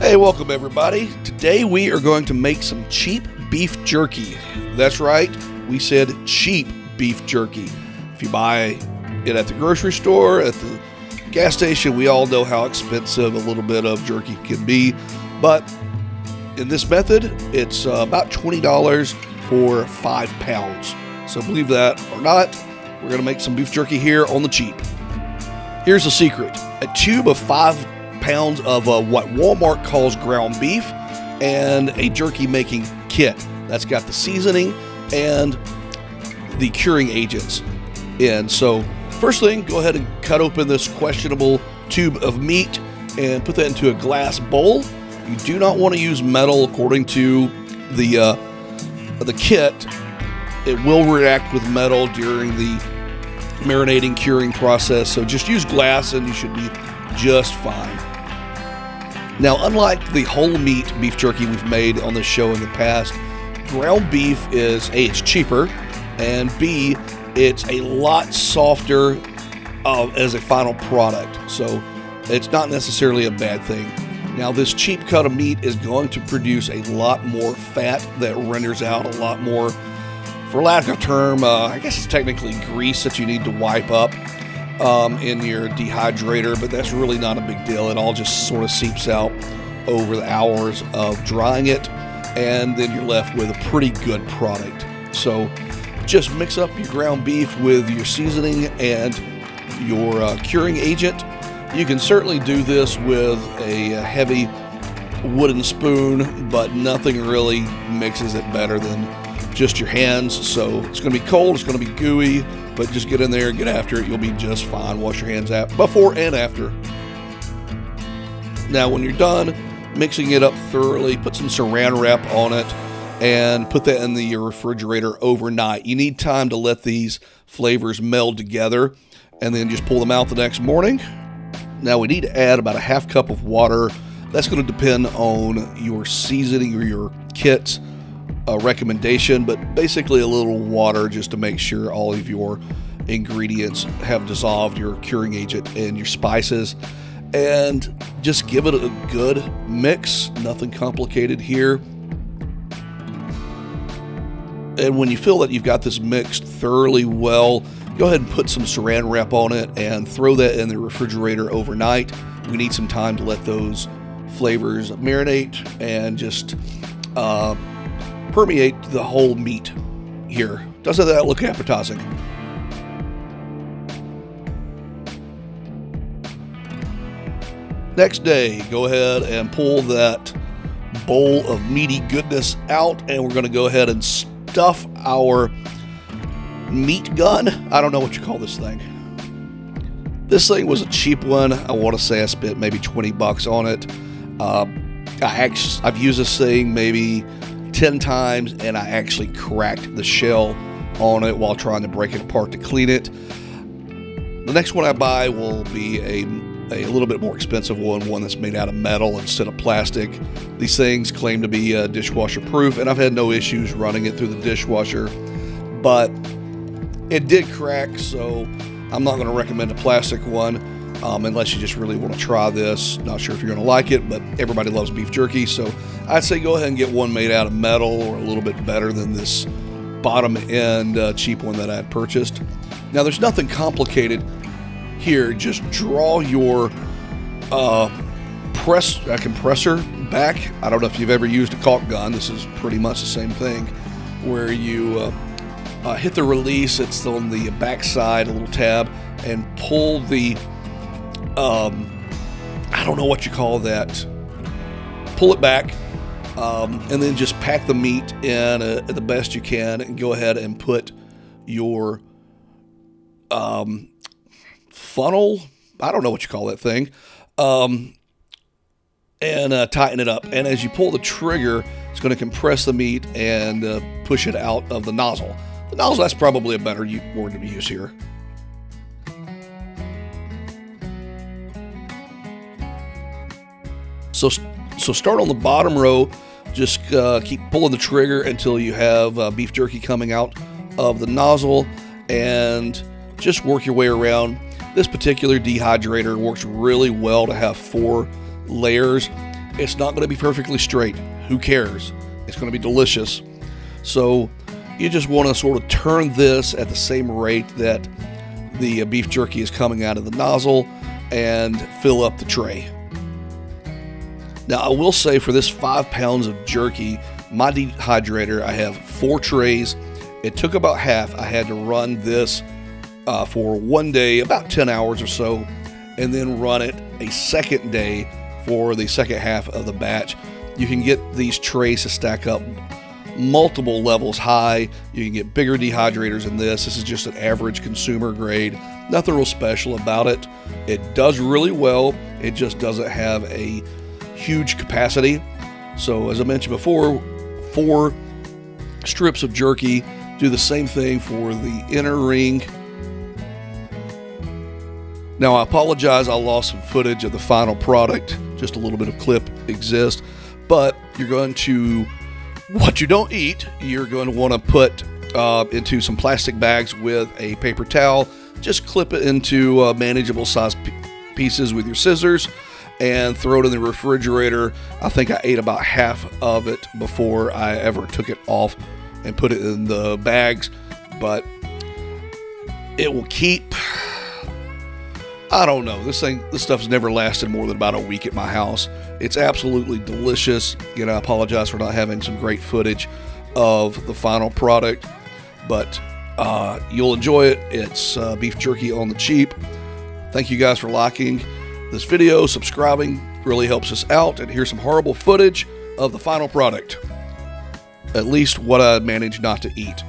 Hey, welcome everybody. Today we are going to make some cheap beef jerky. That's right, we said cheap beef jerky. If you buy it at the grocery store, at the gas station, we all know how expensive a little bit of jerky can be. But in this method, it's about $20 for 5 pounds. So believe that or not, we're going to make some beef jerky here on the cheap. Here's the secret. A tube of 5 pounds of what Walmart calls ground beef and a jerky making kit that's got the seasoning and the curing agents in. So first thing, go ahead and cut open this questionable tube of meat and put that into a glass bowl. You do not want to use metal according to the kit. It will react with metal during the marinating curing process, so just use glass and you should be just fine. Now, unlike the whole meat beef jerky we've made on this show in the past, ground beef is A, it's cheaper, and B, it's a lot softer as a final product, so it's not necessarily a bad thing. Now, this cheap cut of meat is going to produce a lot more fat that renders out a lot more, for lack of a term, I guess it's technically grease that you need to wipe up in your dehydrator, but that's really not a big deal. It all just sort of seeps out over the hours of drying it, and then you're left with a pretty good product. So just mix up your ground beef with your seasoning and your curing agent. You can certainly do this with a heavy wooden spoon, but nothing really mixes it better than just your hands. So it's going to be cold, it's going to be gooey, but just get in there and get after it. You'll be just fine. Wash your hands out before and after. Now, when you're done mixing it up thoroughly, put some saran wrap on it and put that in the refrigerator overnight. You need time to let these flavors meld together and then just pull them out the next morning. Now, we need to add about a half cup of water. That's going to depend on your seasoning or your kit's recommendation, but basically a little water just to make sure all of your ingredients have dissolved, your curing agent and your spices, and just give it a good mix. Nothing complicated here. And when you feel that you've got this mixed thoroughly well, go ahead and put some saran wrap on it and throw that in the refrigerator overnight. We need some time to let those flavors marinate and just permeate the whole meat here. Doesn't that look appetizing? Next day, go ahead and pull that bowl of meaty goodness out, and we're going to go ahead and stuff our meat gun. I don't know what you call this thing. This thing was a cheap one. I want to say I spent maybe 20 bucks on it. I've used this thing maybe 10 times, and I actually cracked the shell on it while trying to break it apart to clean it. The next one I buy will be a little bit more expensive one that's made out of metal instead of plastic. These things claim to be dishwasher proof, and I've had no issues running it through the dishwasher, but it did crack, so I'm not going to recommend a plastic one unless you just really want to try this. Not sure if you're going to like it, but everybody loves beef jerky, so I'd say go ahead and get one made out of metal or a little bit better than this bottom end cheap one that I had purchased. Now, there's nothing complicated here. Just draw your compressor back. I don't know if you've ever used a caulk gun. This is pretty much the same thing, where you hit the release. It's on the back side, a little tab, and pull the I don't know what you call that. Pull it back, and then just pack the meat in the best you can, and go ahead and put your funnel, I don't know what you call that thing, and tighten it up. And as you pull the trigger, it's going to compress the meat and push it out of the nozzle. The nozzle, that's probably a better word to use here. So start on the bottom row. Just keep pulling the trigger until you have beef jerky coming out of the nozzle, and just work your way around. This particular dehydrator works really well to have 4 layers. It's not going to be perfectly straight. Who cares? It's going to be delicious. So you just want to sort of turn this at the same rate that the beef jerky is coming out of the nozzle and fill up the tray. Now, I will say for this 5 pounds of jerky, my dehydrator, I have 4 trays. It took about half. I had to run this for one day, about 10 hours or so, and then run it a second day for the second half of the batch. You can get these trays to stack up multiple levels high. You can get bigger dehydrators than this. This is just an average consumer grade. Nothing real special about it. It does really well. It just doesn't have a huge capacity. So as I mentioned before, 4 strips of jerky. Do the same thing for the inner ring. Now I apologize, I lost some footage of the final product. Just a little bit of clip exists. But you're going to, what you don't eat, you're going to want to put into some plastic bags with a paper towel. Just clip it into manageable size pieces with your scissors and throw it in the refrigerator. I think I ate about half of it before I ever took it off and put it in the bags, but it will keep, I don't know, this stuff's never lasted more than about a week at my house. It's absolutely delicious. Again, I apologize for not having some great footage of the final product, but you'll enjoy it. It's beef jerky on the cheap. Thank you guys for liking this video. Subscribing really helps us out. And here's some horrible footage of the final product. At least what I managed not to eat.